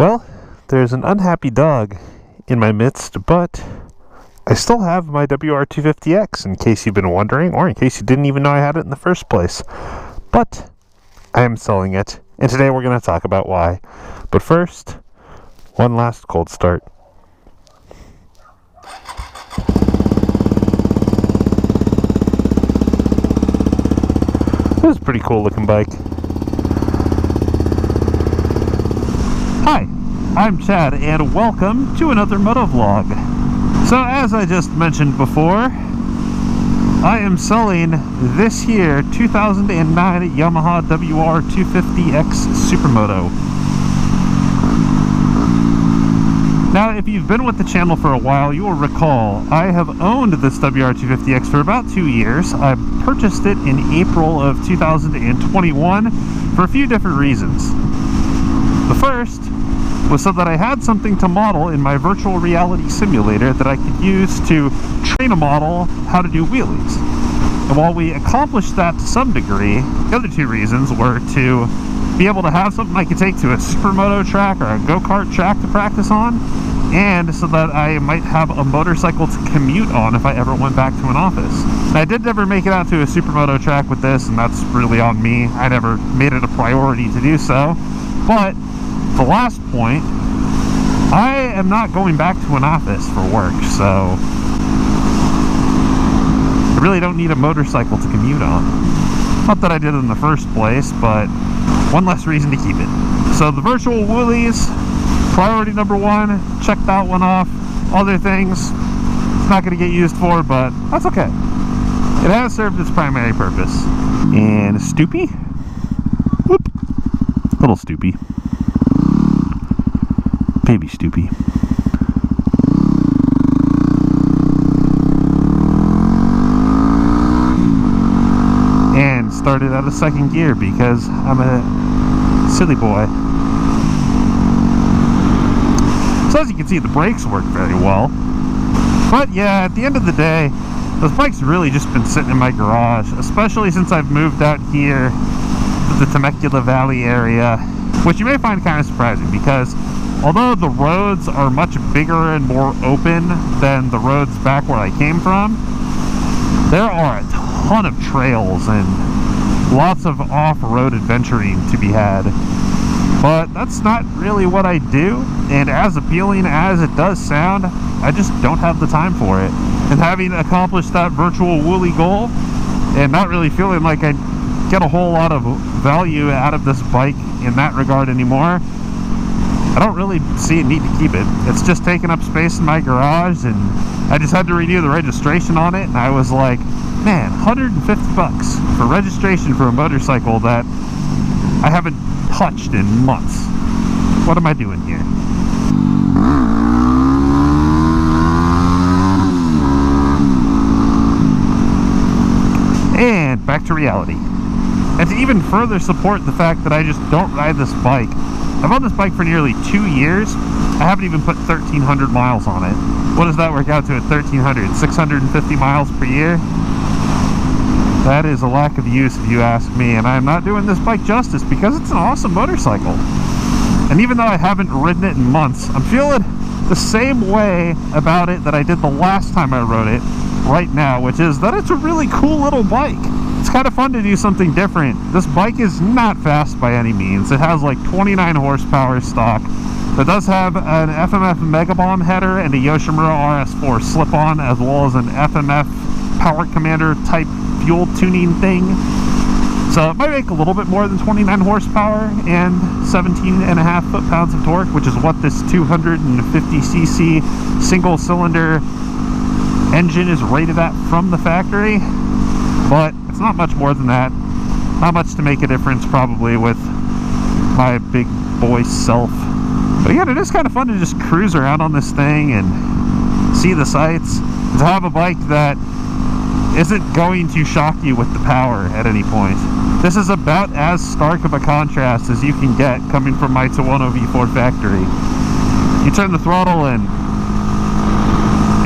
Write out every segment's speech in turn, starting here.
Well, there's an unhappy dog in my midst, but I still have my WR250X in case you've been wondering, or in case you didn't even know I had it in the first place. But I am selling it, and today we're going to talk about why. But first, one last cold start. This is a pretty cool looking bike. Hi, I'm Chad, and welcome to another moto vlog. So as I just mentioned before, I am selling this year 2009 Yamaha WR250X supermoto. Now, if you've been with the channel for a while, you will recall I have owned this WR250X for about 2 years. I purchased it in April of 2021 for a few different reasons. The first was so that I had something to model in my virtual reality simulator that I could use to train a model how to do wheelies. And while we accomplished that to some degree, the other two reasons were to be able to have something I could take to a supermoto track or a go-kart track to practice on, and so that I might have a motorcycle to commute on if I ever went back to an office. Now, I did never make it out to a supermoto track with this, and that's really on me. I never made it a priority to do so. But the last point, I am not going back to an office for work, so I really don't need a motorcycle to commute on. Not that I did in the first place, but one less reason to keep it. So the virtual woolies, priority number one, check that one off. Other things, it's not going to get used for, but that's okay. It has served its primary purpose. And Stoopy? Whoop. Little Stoopy. Baby Stoopy. And started out of second gear because I'm a silly boy. So as you can see, the brakes work very well. But yeah, at the end of the day, those bikes really just been sitting in my garage, especially since I've moved out here to the Temecula Valley area, which you may find kind of surprising because although the roads are much bigger and more open than the roads back where I came from, there are a ton of trails and lots of off-road adventuring to be had. But that's not really what I do, and as appealing as it does sound, I just don't have the time for it. And having accomplished that virtual woolly goal, and not really feeling like I get a whole lot of value out of this bike in that regard anymore, I don't really see a need to keep it. It's just taking up space in my garage, and I just had to renew the registration on it, and I was like, man, 150 bucks for registration for a motorcycle that I haven't touched in months. What am I doing here? And back to reality. And to even further support the fact that I just don't ride this bike, I've owned this bike for nearly 2 years. I haven't even put 1,300 miles on it. What does that work out to at 1,300? 650 miles per year? That is a lack of use if you ask me, and I'm not doing this bike justice because it's an awesome motorcycle. And even though I haven't ridden it in months, I'm feeling the same way about it that I did the last time I rode it right now, which is that it's a really cool little bike. It's kind of fun to do something different. This bike is not fast by any means. It has like 29 horsepower stock. It does have an FMF Megabomb header and a Yoshimura RS4 slip-on, as well as an FMF Power Commander type fuel tuning thing. So it might make a little bit more than 29 horsepower and 17.5 foot-pounds of torque, which is what this 250cc single-cylinder engine is rated at from the factory. But it's not much more than that. Not much to make a difference probably with my big boy self. But again, it is kind of fun to just cruise around on this thing and see the sights. To have a bike that isn't going to shock you with the power at any point. This is about as stark of a contrast as you can get coming from my Tuono V4 factory. You turn the throttle and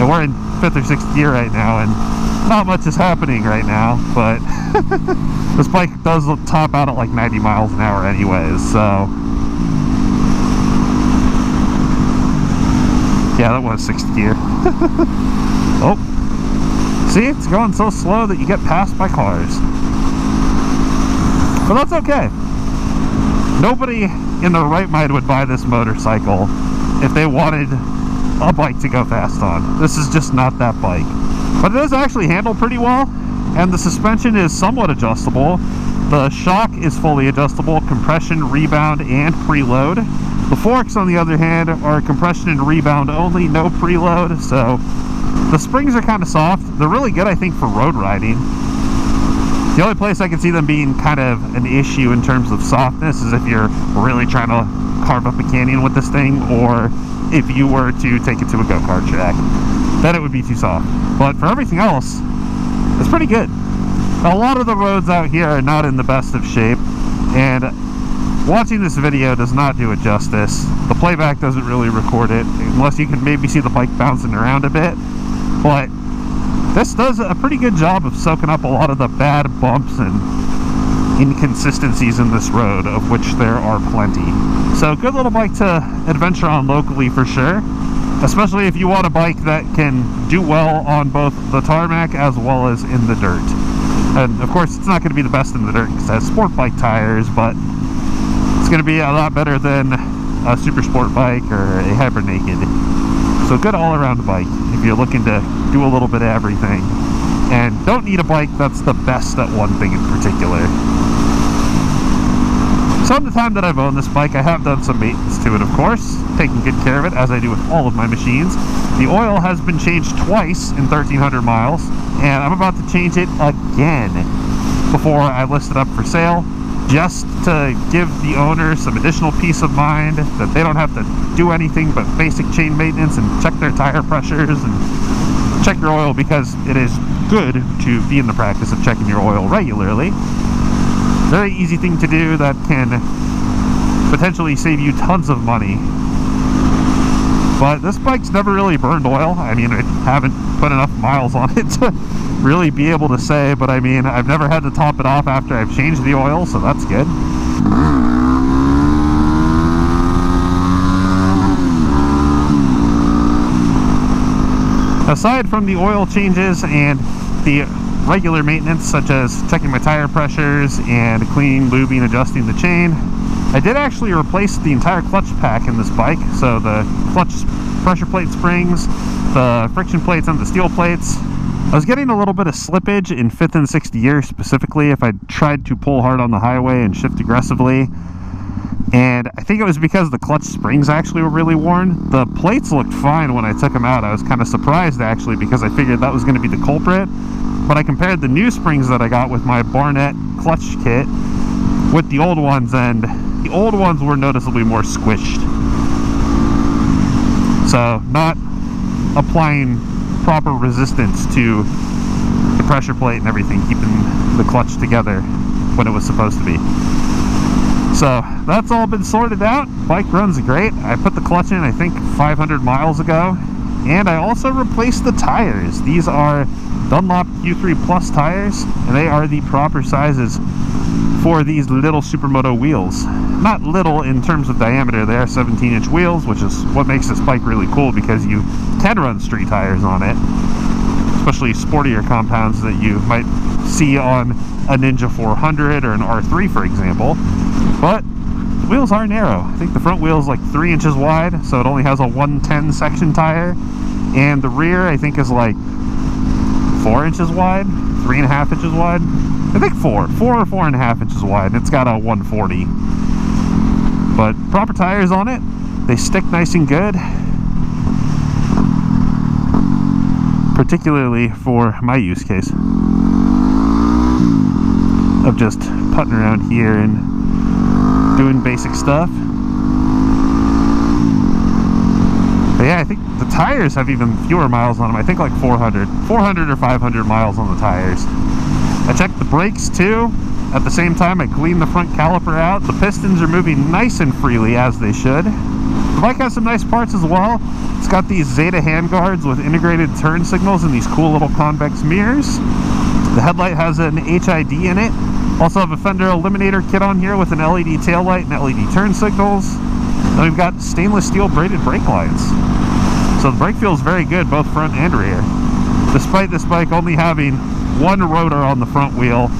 we're in 5th or 6th gear right now, and not much is happening right now, but this bike does top out at like 90 miles an hour anyways, so Yeah, that was 6th gear. Oh, see, it's going so slow that you get passed by cars. But that's okay. Nobody in their right mind would buy this motorcycle if they wanted a bike to go fast on. This is just not that bike. But it does actually handle pretty well, and the suspension is somewhat adjustable. The shock is fully adjustable, compression, rebound, and preload. The forks, on the other hand, are compression and rebound only, no preload, so the springs are kind of soft. They're really good, I think, for road riding. The only place I can see them being kind of an issue in terms of softness is if you're really trying to carve up a canyon with this thing, or if you were to take it to a go-kart track. Then it would be too soft. But for everything else, it's pretty good. A lot of the roads out here are not in the best of shape, and watching this video does not do it justice. The playback doesn't really record it, unless you can maybe see the bike bouncing around a bit. But this does a pretty good job of soaking up a lot of the bad bumps and inconsistencies in this road, of which there are plenty. So good little bike to adventure on locally for sure, especially if you want a bike that can do well on both the tarmac as well as in the dirt. And of course, it's not going to be the best in the dirt because it has sport bike tires, but it's going to be a lot better than a super sport bike or a Hybrid Naked. So good all-around bike if you're looking to do a little bit of everything and don't need a bike that's the best at one thing in particular. So in the time that I've owned this bike, I have done some maintenance to it, of course, taking good care of it, as I do with all of my machines. The oil has been changed twice in 1,300 miles, and I'm about to change it again before I list it up for sale, just to give the owner some additional peace of mind that they don't have to do anything but basic chain maintenance and check their tire pressures and check your oil, because it is good to be in the practice of checking your oil regularly. Very easy thing to do that can potentially save you tons of money. But this bike's never really burned oil. I mean, I haven't put enough miles on it to really be able to say, but I mean, I've never had to top it off after I've changed the oil, so that's good. Aside from the oil changes and the regular maintenance, such as checking my tire pressures and cleaning, lubing, adjusting the chain, I did actually replace the entire clutch pack in this bike. So the clutch pressure plate springs, the friction plates, and the steel plates. I was getting a little bit of slippage in 5th and 6th gear, specifically if I tried to pull hard on the highway and shift aggressively. And I think it was because the clutch springs actually were really worn. The plates looked fine when I took them out. I was kind of surprised actually, because I figured that was going to be the culprit. But I compared the new springs that I got with my Barnett clutch kit with the old ones, and the old ones were noticeably more squished. So not applying proper resistance to the pressure plate and everything, keeping the clutch together when it was supposed to be. So that's all been sorted out. Bike runs great. I put the clutch in, I think, 500 miles ago. And I also replaced the tires. These are Dunlop Q3 Plus tires, and they are the proper sizes for these little supermoto wheels. Not little in terms of diameter, they are 17-inch wheels, which is what makes this bike really cool, because you can run street tires on it, especially sportier compounds that you might see on a Ninja 400 or an R3, for example. But the wheels are narrow. I think the front wheel is like 3 inches wide, so it only has a 110 section tire, and the rear I think is like 4 inches wide, 3.5 inches wide. I think 4 or 4.5 inches wide, and it's got a 140. But proper tires on it, they stick nice and good, particularly for my use case of just putting around here and doing basic stuff. But yeah, I think the tires have even fewer miles on them. I think like 400 or 500 miles on the tires. I checked the brakes too. At the same time, I cleaned the front caliper out. The pistons are moving nice and freely, as they should. The bike has some nice parts as well. It's got these Zeta handguards with integrated turn signals and these cool little convex mirrors. The headlight has an HID in it. Also have a fender eliminator kit on here with an LED taillight and LED turn signals. Then we've got stainless steel braided brake lines. So the brake feels very good, both front and rear. Despite this bike only having one rotor on the front wheel,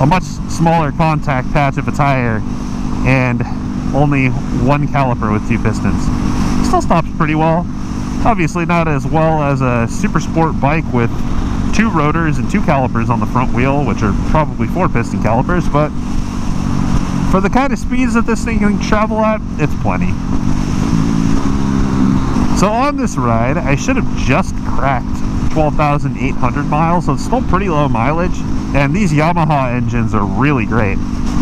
a much smaller contact patch of a tire, and only one caliper with 2 pistons. Still stops pretty well. Obviously not as well as a super sport bike with 2 rotors and 2 calipers on the front wheel, which are probably 4 piston calipers, but for the kind of speeds that this thing can travel at, it's plenty. So on this ride, I should have just cracked 12,800 miles, so it's still pretty low mileage, and these Yamaha engines are really great.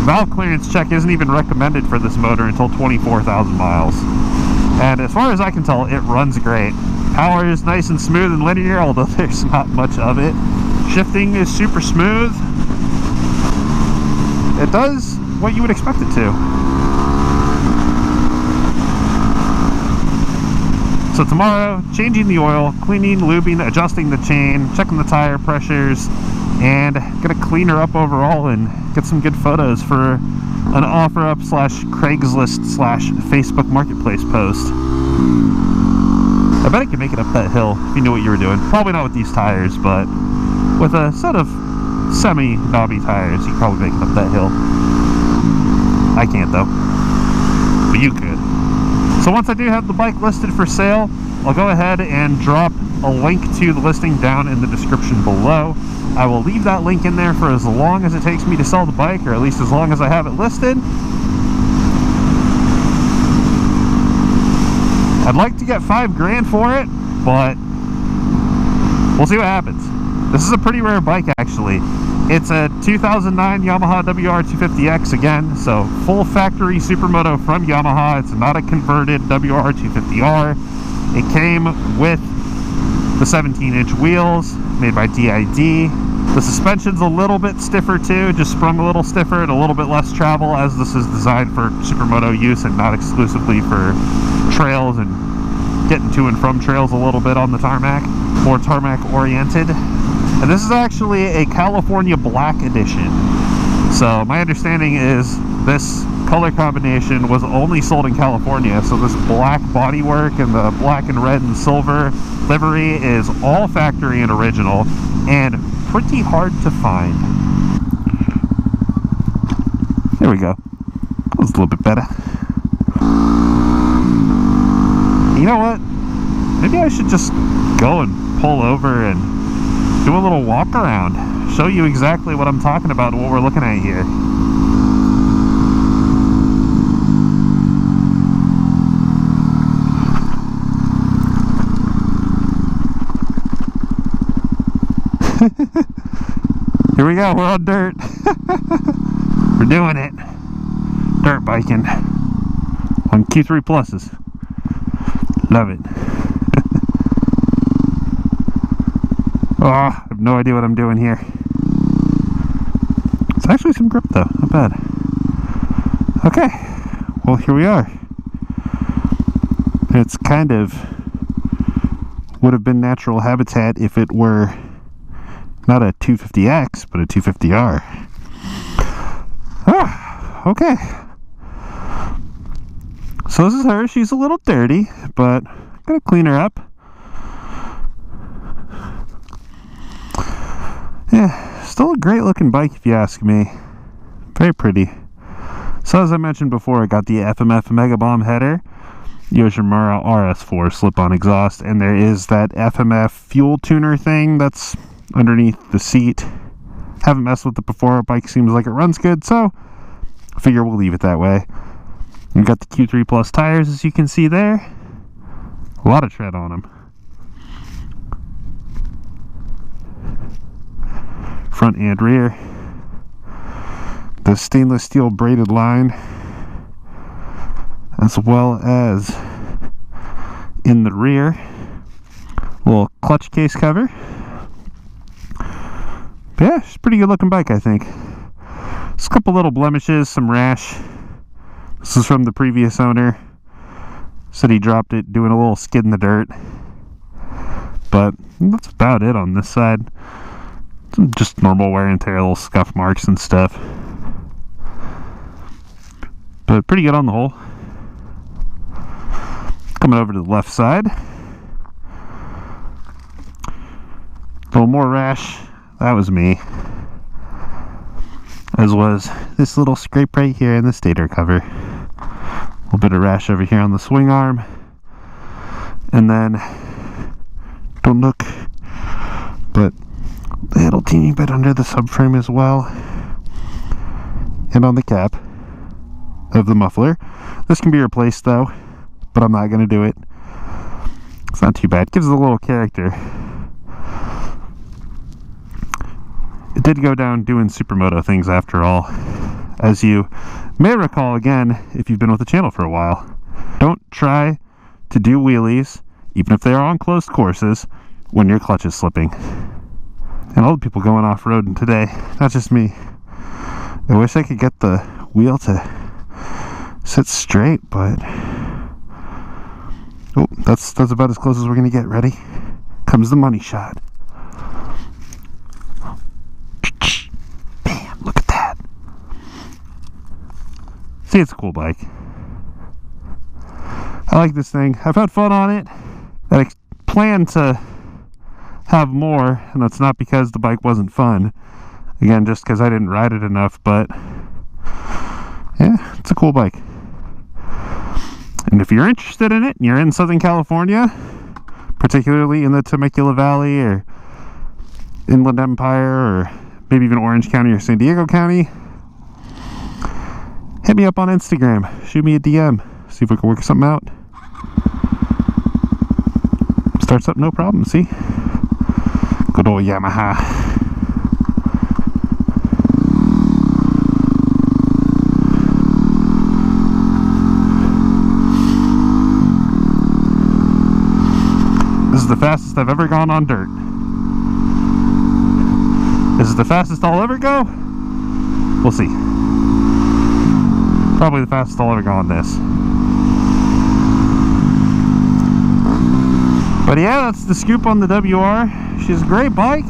Valve clearance check isn't even recommended for this motor until 24,000 miles. And as far as I can tell, it runs great. Power is nice and smooth and linear, although there's not much of it. Shifting is super smooth. It does what you would expect it to. So tomorrow, changing the oil, cleaning, lubing, adjusting the chain, checking the tire pressures, and gonna clean her up overall and get some good photos for an OfferUp slash Craigslist slash Facebook Marketplace post. I bet I could make it up that hill if you knew what you were doing. Probably not with these tires, but with a set of semi-knobby tires, you could probably make it up that hill. I can't though, but you could. So once I do have the bike listed for sale, I'll go ahead and drop a link to the listing down in the description below. I will leave that link in there for as long as it takes me to sell the bike, or at least as long as I have it listed. I'd like to get $5 grand for it, but we'll see what happens. This is a pretty rare bike, actually. It's a 2009 Yamaha WR250X again, so full factory supermoto from Yamaha. It's not a converted WR250R. It came with the 17-inch wheels made by DID. The suspension's a little bit stiffer too, just sprung a little stiffer and a little bit less travel, as this is designed for supermoto use and not exclusively for trails and getting to and from trails a little bit on the tarmac. More tarmac oriented. And this is actually a California Black edition. So my understanding is this color combination was only sold in California, so this black bodywork and the black and red and silver livery is all factory and original, and pretty hard to find. There we go. That was a little bit better. You know what? Maybe I should just go and pull over and do a little walk around. Show you exactly what I'm talking about and what we're looking at here. Here we go, we're on dirt. We're doing it. Dirt biking on Q3 Pluses. Love it. Oh, I have no idea what I'm doing here. It's actually some grip though, not bad. Okay, well here we are. It's kind of would have been natural habitat if it were not a 250X, but a 250R. Ah, okay. So this is her. She's a little dirty, but I'm gonna clean her up. Yeah, still a great looking bike if you ask me. Very pretty. So as I mentioned before, I got the FMF Mega Bomb header, Yoshimura RS4 slip-on exhaust, and there is that FMF fuel tuner thing that's underneath the seat. Haven't messed with it before. Bike seems like it runs good, so I figure we'll leave it that way. We've got the Q3 Plus tires, as you can see there. A lot of tread on them. Front and rear. The stainless steel braided line, as well as in the rear, little clutch case cover. But yeah, it's a pretty good looking bike, I think. Just a couple little blemishes, some rash. This is from the previous owner. Said he dropped it doing a little skid in the dirt. But that's about it on this side. Just normal wear and tear, little scuff marks and stuff. But pretty good on the whole. Coming over to the left side. little more rash. That was me. As was this little scrape right here in the stator cover. A little bit of rash over here on the swing arm. And then, don't look, but a little teeny bit under the subframe as well. And on the cap of the muffler. This can be replaced though, but I'm not going to do it. It's not too bad. Gives it a little character. It did go down doing supermoto things after all. As you may recall, again, if you've been with the channel for a while, don't try to do wheelies, even if they are on closed courses, when your clutch is slipping. And all the people going off-roading today, not just me. I wish I could get the wheel to sit straight, but oh, that's about as close as we're gonna get. Ready? Comes the money shot. Bam! Look at that. See, it's a cool bike. I like this thing. I've had fun on it. I plan to have more, and that's not because the bike wasn't fun. Again, just because I didn't ride it enough, but yeah, it's a cool bike. And if you're interested in it, and you're in Southern California, particularly in the Temecula Valley or Inland Empire, or maybe even Orange County or San Diego County, hit me up on Instagram, shoot me a DM, see if we can work something out. Starts up no problem, see? Good old Yamaha. This is the fastest I've ever gone on dirt. This is the fastest I'll ever go. We'll see. Probably the fastest I'll ever go on this. But yeah, that's the scoop on the WR. She's a great bike.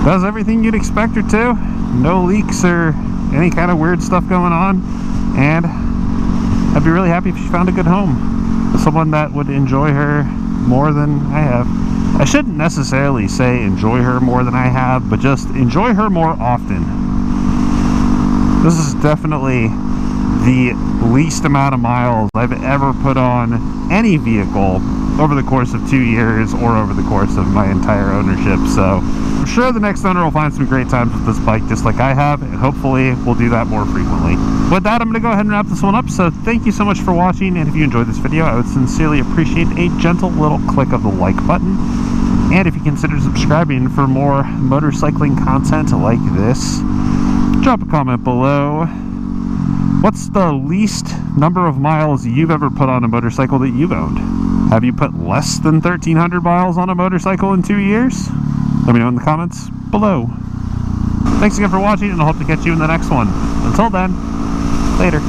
Does everything you'd expect her to. No leaks or any kind of weird stuff going on. And I'd be really happy if she found a good home. Someone that would enjoy her more than I have. I shouldn't necessarily say enjoy her more than I have, but just enjoy her more often. This is definitely the least amount of miles I've ever put on any vehicle over the course of 2 years or over the course of my entire ownership. So I'm sure the next owner will find some great times with this bike just like I have, and hopefully we'll do that more frequently. With that, I'm going to go ahead and wrap this one up. So thank you so much for watching, and if you enjoyed this video, I would sincerely appreciate a gentle little click of the like button. And if you consider subscribing for more motorcycling content like this, drop a comment below. What's the least number of miles you've ever put on a motorcycle that you've owned? Have you put less than 1,300 miles on a motorcycle in 2 years? Let me know in the comments below. Thanks again for watching, and I hope to catch you in the next one. Until then, later.